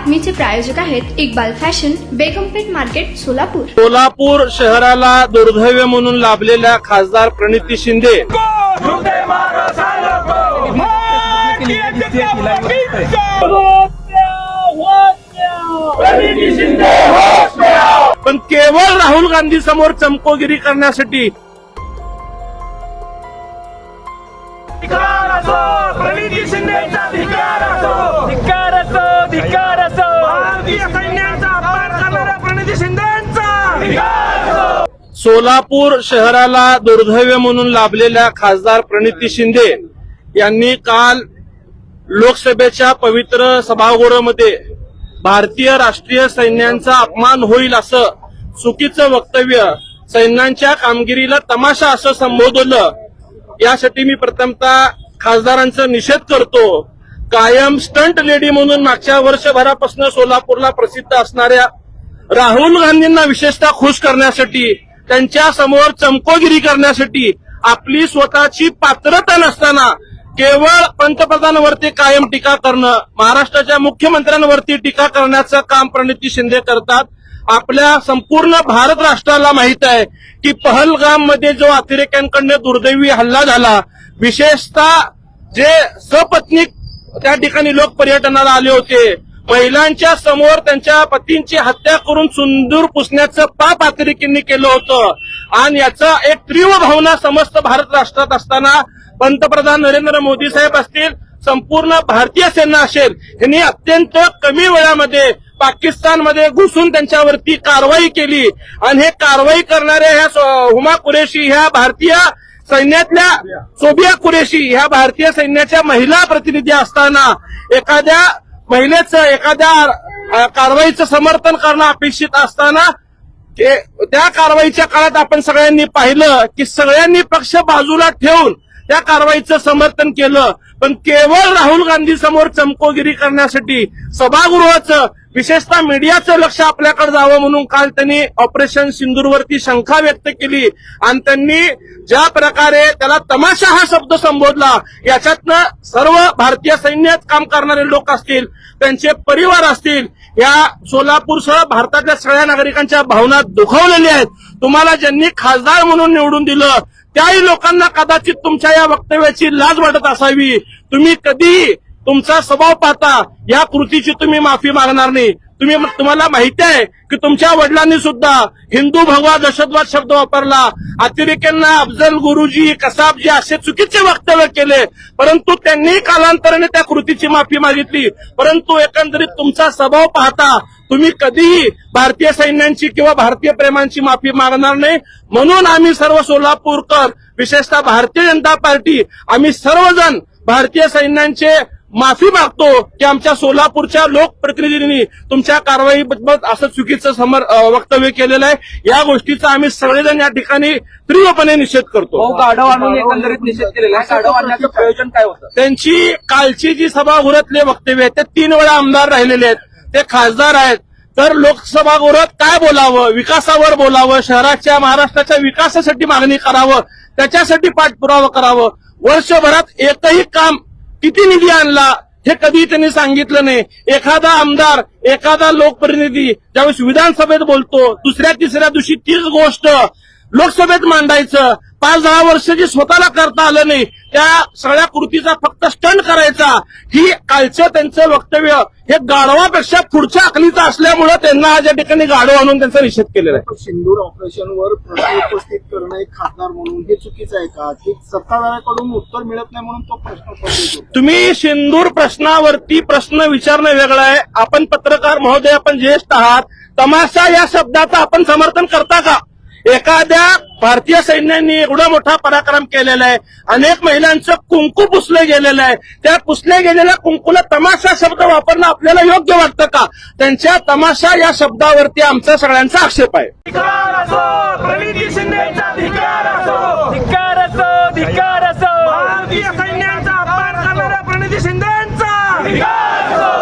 बातमीचे प्रायोजक आहेत Iqbal fashion, बेगमपेठ market, Solapur. Solapur शहराला दुर्दैव म्हणून लाभलेल्या खासदार प्रणिती शिंदे पण केवळ राहुल गांधी समोर चमकोगिरी करण्यासाठी प्रणिती शिंदेचा धिक्कार असो, धिक्कार असो, धिक्कार असो. भारतीय सैन्याचा अपमान करणाऱ्या प्रणिती शिंदेचा धिक्कार असो. सोलापूर शहराला दुर्दैव म्हणून लाभलेल्या खासदार प्रणिती शिंदे यांनी काल लोकसभेच्या पवित्र सभागृहामध्ये भारतीय राष्ट्रीय सैन्याचा अपमान होईल असं चुकीचं वक्तव्य, सैन्याच्या कामगिरीला तमाशा असं संबोधलं. यासाठी मी प्रथमतः खासदारांचा निषेध करतो. कायम स्टंट लेडी म्हणून मागच्या वर्षभरापासून सोलापूरला प्रसिद्ध असणाऱ्या राहुल गांधींना विशेषतः खुश करण्यासाठी, त्यांच्या समोर चमकोगिरी करण्यासाठी, आपली स्वतःची पात्रता नसताना केवळ पंतप्रधानांवरती कायम टीका करणं, महाराष्ट्राच्या मुख्यमंत्र्यांवरती टीका करण्याचं काम प्रणिती शिंदे करतात. आपल्या संपूर्ण भारत राष्ट्राला माहित आहे की पहलगाम मध्ये जो अतिरेक्यांकडनं दुर्दैवी हल्ला झाला, विशेषतः जे सपत्नीक त्या ठिकाणी लोक पर्यटनाला आले होते, महिलांच्या समोर त्यांच्या पतींची हत्या करून सुंदूर पुसण्याचं पाप अतिरेकींनी केलं होतं. आणि याचा एक तीव्र भावना समस्त भारत राष्ट्रात असताना पंतप्रधान नरेंद्र मोदी साहेब असतील, संपूर्ण भारतीय सेना असेल, यांनी अत्यंत कमी वेळामध्ये पाकिस्तानमध्ये घुसून त्यांच्यावरती कारवाई केली. आणि हे कारवाई करणाऱ्या ह्या हुमा कुरेशी ह्या भारतीय सैन्यातल्या, सोबिया कुरेशी ह्या भारतीय सैन्याच्या महिला प्रतिनिधी असताना एखाद्या महिलेचं एखाद्या कारवाईचं समर्थन करणं अपेक्षित असताना त्या कारवाईच्या काळात आपण सगळ्यांनी पाहिलं की सगळ्यांनी पक्ष बाजूला ठेवून त्या कारवाईचं समर्थन केलं. पण केवळ राहुल गांधी समोर चमकोगिरी करण्यासाठी सभागृहाचं, विशेषतः मीडियाचं लक्ष आपल्याकडे जावं म्हणून काल त्यांनी ऑपरेशन सिंदूरवरती शंका व्यक्त केली. आणि त्यांनी ज्या प्रकारे त्याला तमाशा हा शब्द संबोधला, याच्यातनं सर्व भारतीय सैन्यात काम करणारे लोक असतील, त्यांचे परिवार असतील, या सोलापूरसह भारतातल्या सगळ्या नागरिकांच्या भावना दुखावलेल्या आहेत. तुम्हाला ज्यांनी खासदार म्हणून निवडून दिलं त्याही लोकांना कदाचित तुमच्या या वक्तव्याची लाज वाटत असावी. तुम्ही कधीही तुमचा स्वभाव पाहता या कृतीची तुम्ही माफी मागणार नाही. तुम्हाला माहिती आहे की तुमच्या वडिलांनी सुद्धा हिंदू भगवा दहशतवाद शब्द वापरला, अतिरेक्यांना अफजल गुरुजी, कसाबजी असे चुकीचे वक्तव्य केले, परंतु त्यांनी कालांतराने त्या कृतीची माफी मागितली. परंतु एकंदरीत तुमचा स्वभाव पाहता तुम्ही कधीही भारतीय सैन्यांची किंवा भारतीय प्रेमांची माफी मागणार नाही. म्हणून आम्ही सर्व सोलापूरकर, विशेषतः भारतीय जनता पार्टी, आम्ही सर्वजण भारतीय सैन्यांचे माफी मागतो की आमच्या सोलापूरच्या लोकप्रतिनिधींनी तुमच्या कारवाईबद्दल असं चुकीचं वक्तव्य केलेलं आहे. या गोष्टीचा आम्ही सगळेजण या ठिकाणी तीव्रपणे निषेध करतो. गाढव आणून एकंदरीत निषेध केलेला आहे. गाढव आणण्याचं प्रयोजन काय होतं? त्यांची कालची जी सभागृहातले वक्तव्य आहेत ते 3 वेळा आमदार राहिलेले आहेत, ते खासदार आहेत, तर लोकसभागृहात काय बोलावं, विकासावर बोलावं, शहराच्या महाराष्ट्राच्या विकासासाठी मागणी करावं, त्याच्यासाठी पाठपुरावा करावं. वर्षभरात एकही काम, किती निधी आणला हे कधी त्यांनी सांगितलं नाही. एखादा आमदार, एखादा लोकप्रतिनिधी ज्यावेळेस विधानसभेत बोलतो, दुसऱ्या तिसऱ्या दिवशी तीच गोष्ट लोकसभेत मांडायचं. 5-10 वर्ष जे स्वतःला करता आलं नाही, त्या सगळ्या कृतीचा फक्त स्टंट करायचा, ही कालचं त्यांचं वक्तव्य हे गाढवापेक्षा पुढच्या अकलीचं असल्यामुळे त्यांना आज या ठिकाणी गाढव आणून त्यांचा निषेध केलेला आहे. सिंदूर ऑपरेशनवर प्रश्न उपस्थित करणं एक खासदार म्हणून हे चुकीचं आहे का? की सत्ताधाऱ्याकडून उत्तर मिळत नाही म्हणून तो प्रश्न उपस्थित होतो? तुम्ही सिंदूर प्रश्नावरती प्रश्न विचारणं वेगळं आहे. आपण पत्रकार महोदय, आपण ज्येष्ठ आहात, तमाशा या शब्दाचं आपण समर्थन करता का? एखाद्या भारतीय सैन्याने एवढा मोठा पराक्रम केलेला आहे, अनेक महिलांचं कुंकू पुसलं गेलेलं आहे, त्या पुसल्या गेलेल्या कुंकूला तमाशा शब्द वापरणं आपल्याला योग्य वाटतं का? त्यांच्या तमाशा या शब्दावरती आमचा सगळ्यांचा आक्षेप आहे. धिक्कार असो, प्रणिती शिंदेचा धिक्कार असो, धिक्कार असो, धिक्कार असो. भारतीय सैन्याचा अपमान करणाऱ्या प्रणिती शिंदेचा धिक्कार असो.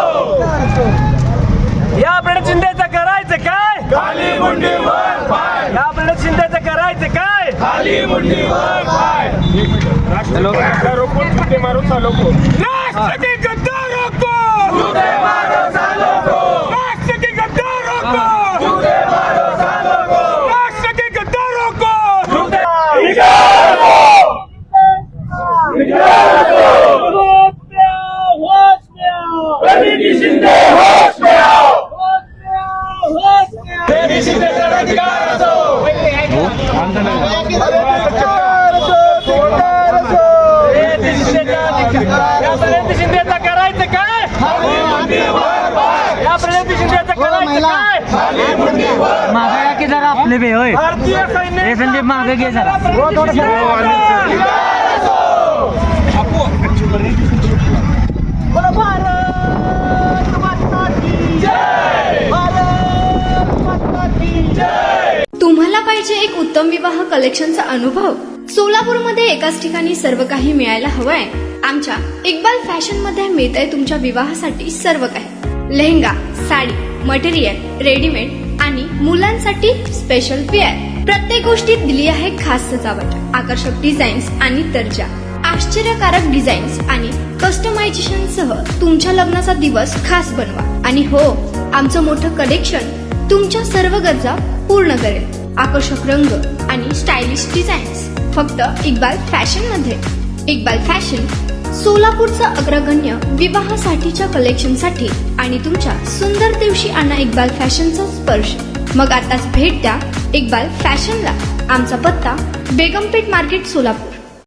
या प्रणिती शिंदेचं करायचं काय? खाली मुंडीवर पाय. या प्रणिती शिंदेचं करायचं काय? खाली मुंडीवर पाय. राष्ट्रपती गद्दारों को, राष्ट्रपती गद्दारों को, मारो सालों को. या प्रणिती शिंदेचं करायचं काय? या प्रणिती शिंदेचं करायचं काय? मागा की जरा आपले बे होय भारतीय सैन्य हे संदीप मागे घे जरा तुम्हाला पाहिजे एक उत्तम विवाह कलेक्शनचा अनुभव? सोलापूरमध्ये एकाच ठिकाणी सर्व काही मिळायला हवंय? आमच्या इक्बाल फॅशन मध्ये मिळतंय तुमच्या विवाहासाठी सर्व काही. लेहंगा, साडी, मटेरियल, रेडीमेड आणि मुलांसाठी स्पेशल वेअर. प्रत्येक गोष्टीत दिली आहे खास सजावट, आकर्षक डिझाईन्स आणि दर्जा, आश्चर्यकारक डिझाईन्स आणि कस्टमायझेशन सह तुमच्या लग्नाचा दिवस खास बनवा. आणि हो, आमचं मोठं कलेक्शन तुमच्या सर्व गरजा पूर्ण करेल. आकर्षक रंग आणि स्टायलिश डिझाईन्स फक्त इक्बाल फॅशन मध्ये. इक्बाल फॅशन सोलापूरचं अग्रगण्य विवाहासाठीच्या कलेक्शनसाठी आणि तुमच्या सुंदर दिवशी आणा इक्बाल फॅशनचा स्पर्श. मग आताच भेट द्या इक्बाल फॅशनला. आमचा पत्ता बेगमपेठ मार्केट, सोलापूर.